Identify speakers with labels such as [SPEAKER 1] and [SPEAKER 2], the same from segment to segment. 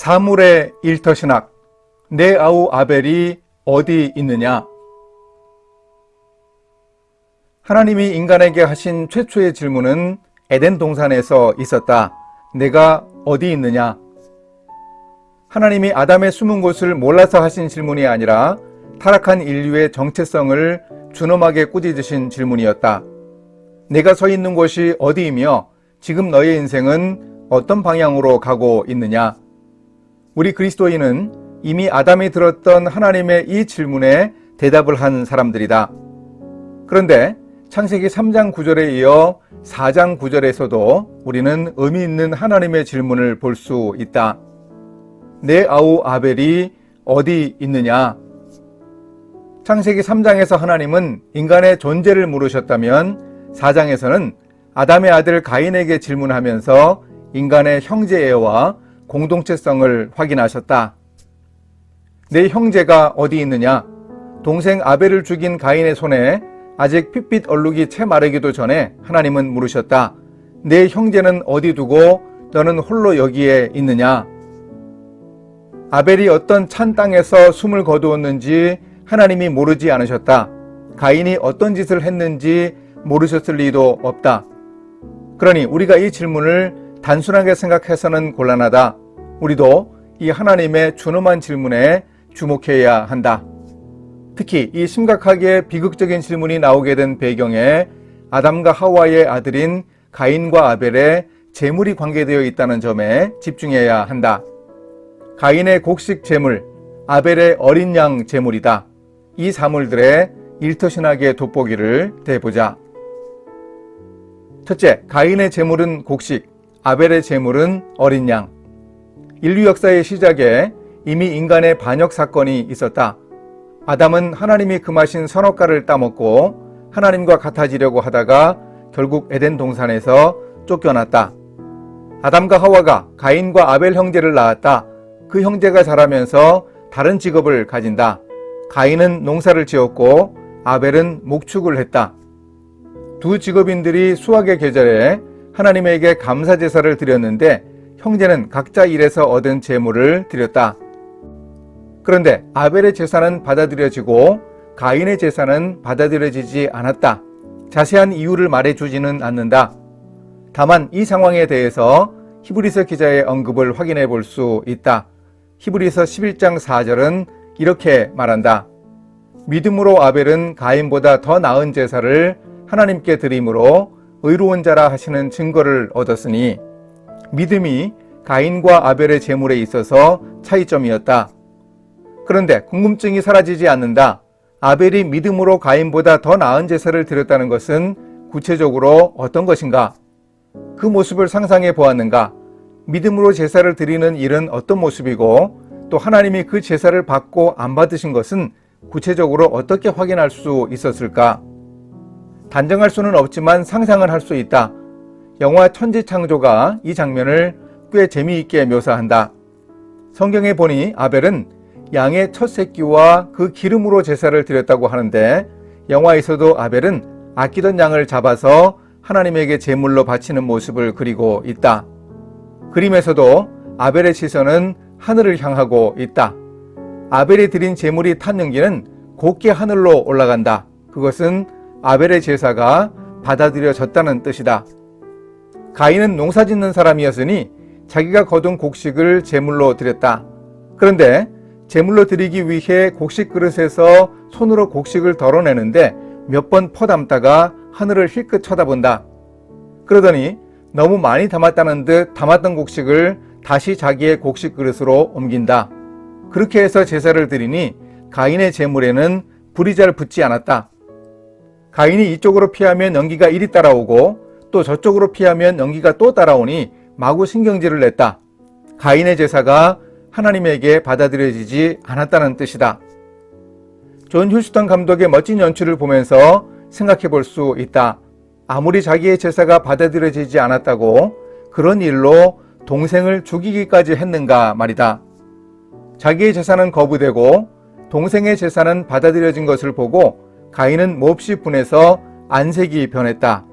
[SPEAKER 1] 사물의 일터신학, 내 아우 아벨이 어디 있느냐? 하나님이 인간에게 하신 최초의 질문은 에덴 동산에서 있었다. 내가 어디 있느냐? 하나님이 아담의 숨은 곳을 몰라서 하신 질문이 아니라 타락한 인류의 정체성을 준엄하게 꾸짖으신 질문이었다. 내가 서 있는 곳이 어디이며 지금 너의 인생은 어떤 방향으로 가고 있느냐? 우리 그리스도인은 이미 아담이 들었던 하나님의 이 질문에 대답을 한 사람들이다. 그런데 창세기 3장 9절에 이어 4장 9절에서도 우리는 의미 있는 하나님의 질문을 볼 수 있다. 내 아우 아벨이 어디 있느냐? 창세기 3장에서 하나님은 인간의 존재를 물으셨다면 4장에서는 아담의 아들 가인에게 질문하면서 인간의 형제애와 공동체성을 확인하셨다. 내 형제가 어디 있느냐? 동생 아벨을 죽인 가인의 손에 아직 핏빛 얼룩이 채 마르기도 전에 하나님은 물으셨다. 내 형제는 어디 두고 너는 홀로 여기에 있느냐? 아벨이 어떤 찬 땅에서 숨을 거두었는지 하나님이 모르지 않으셨다. 가인이 어떤 짓을 했는지 모르셨을 리도 없다. 그러니 우리가 이 질문을 단순하게 생각해서는 곤란하다. 우리도 이 하나님의 준엄한 질문에 주목해야 한다. 특히 이 심각하게 비극적인 질문이 나오게 된 배경에 아담과 하와의 아들인 가인과 아벨의 제물이 관계되어 있다는 점에 집중해야 한다. 가인의 곡식 제물, 아벨의 어린 양 제물이다. 이 사물들의 일터신학의 돋보기를 대보자. 첫째, 가인의 제물은 곡식, 아벨의 제물은 어린 양. 인류 역사의 시작에 이미 인간의 반역 사건이 있었다. 아담은 하나님이 금하신 선악과를 따먹고 하나님과 같아지려고 하다가 결국 에덴 동산에서 쫓겨났다. 아담과 하와가 가인과 아벨 형제를 낳았다. 그 형제가 자라면서 다른 직업을 가진다. 가인은 농사를 지었고 아벨은 목축을 했다. 두 직업인들이 수확의 계절에 하나님에게 감사 제사를 드렸는데 형제는 각자 일에서 얻은 제물을 드렸다. 그런데 아벨의 제사는 받아들여지고 가인의 제사는 받아들여지지 않았다. 자세한 이유를 말해주지는 않는다. 다만 이 상황에 대해서 히브리서 기자의 언급을 확인해 볼 수 있다. 히브리서 11장 4절은 이렇게 말한다. 믿음으로 아벨은 가인보다 더 나은 제사를 하나님께 드림으로 의로운 자라 하시는 증거를 얻었으니 믿음이 가인과 아벨의 제물에 있어서 차이점이었다. 그런데 궁금증이 사라지지 않는다. 아벨이 믿음으로 가인보다 더 나은 제사를 드렸다는 것은 구체적으로 어떤 것인가? 그 모습을 상상해 보았는가? 믿음으로 제사를 드리는 일은 어떤 모습이고 또 하나님이 그 제사를 받고 안 받으신 것은 구체적으로 어떻게 확인할 수 있었을까? 단정할 수는 없지만 상상은 할 수 있다. 영화 천지창조가 이 장면을 꽤 재미있게 묘사한다. 성경에 보니 아벨은 양의 첫 새끼와 그 기름으로 제사를 드렸다고 하는데 영화에서도 아벨은 아끼던 양을 잡아서 하나님에게 제물로 바치는 모습을 그리고 있다. 그림에서도 아벨의 시선은 하늘을 향하고 있다. 아벨이 드린 제물이 탄 연기는 곱게 하늘로 올라간다. 그것은 아벨의 제사가 받아들여졌다는 뜻이다. 가인은 농사 짓는 사람이었으니 자기가 거둔 곡식을 제물로 드렸다. 그런데 제물로 드리기 위해 곡식 그릇에서 손으로 곡식을 덜어내는데 몇 번 퍼담다가 하늘을 힐끗 쳐다본다. 그러더니 너무 많이 담았다는 듯 담았던 곡식을 다시 자기의 곡식 그릇으로 옮긴다. 그렇게 해서 제사를 드리니 가인의 제물에는 불이 잘 붙지 않았다. 가인이 이쪽으로 피하면 연기가 이리 따라오고 또 저쪽으로 피하면 연기가 또 따라오니 마구 신경질을 냈다. 가인의 제사가 하나님에게 받아들여지지 않았다는 뜻이다. 존 휴스턴 감독의 멋진 연출을 보면서 생각해 볼 수 있다. 아무리 자기의 제사가 받아들여지지 않았다고 그런 일로 동생을 죽이기까지 했는가 말이다. 자기의 제사는 거부되고 동생의 제사는 받아들여진 것을 보고 가인은 몹시 분해서 안색이 변했다.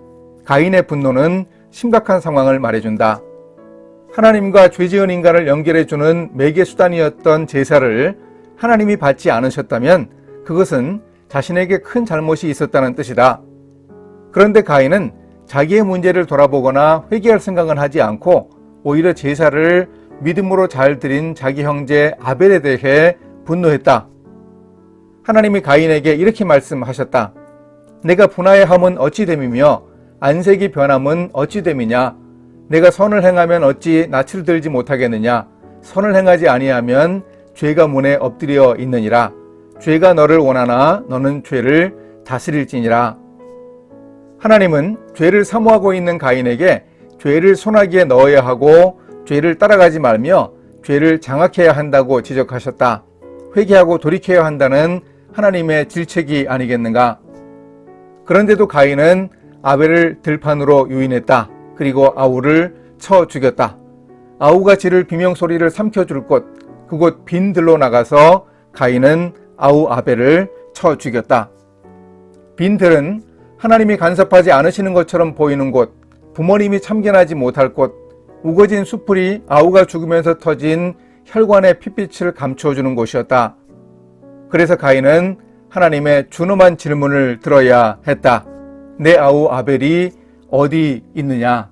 [SPEAKER 1] 가인의 분노는 심각한 상황을 말해준다. 하나님과 죄지은 인간을 연결해주는 매개수단이었던 제사를 하나님이 받지 않으셨다면 그것은 자신에게 큰 잘못이 있었다는 뜻이다. 그런데 가인은 자기의 문제를 돌아보거나 회개할 생각은 하지 않고 오히려 제사를 믿음으로 잘 드린 자기 형제 아벨에 대해 분노했다. 하나님이 가인에게 이렇게 말씀하셨다. 내가 분하여함은 어찌 됨이며 안색이 변함은 어찌 됨이냐. 내가 선을 행하면 어찌 낯을 들지 못하겠느냐. 선을 행하지 아니하면 죄가 문에 엎드려 있느니라. 죄가 너를 원하나 너는 죄를 다스릴지니라. 하나님은 죄를 사모하고 있는 가인에게 죄를 손아귀에 넣어야 하고 죄를 따라가지 말며 죄를 장악해야 한다고 지적하셨다. 회개하고 돌이켜야 한다는 하나님의 질책이 아니겠는가? 그런데도 가인은 아벨을 들판으로 유인했다. 그리고 아우를 쳐 죽였다. 아우가 지를 비명소리를 삼켜줄 곳, 그곳 빈 들로 나가서 가인은 아우 아벨을 쳐 죽였다. 빈 들은 하나님이 간섭하지 않으시는 것처럼 보이는 곳, 부모님이 참견하지 못할 곳, 우거진 수풀이 아우가 죽으면서 터진 혈관의 핏빛을 감춰주는 곳이었다. 그래서 가인은 하나님의 준엄한 질문을 들어야 했다. 내 아우 아벨이 어디 있느냐?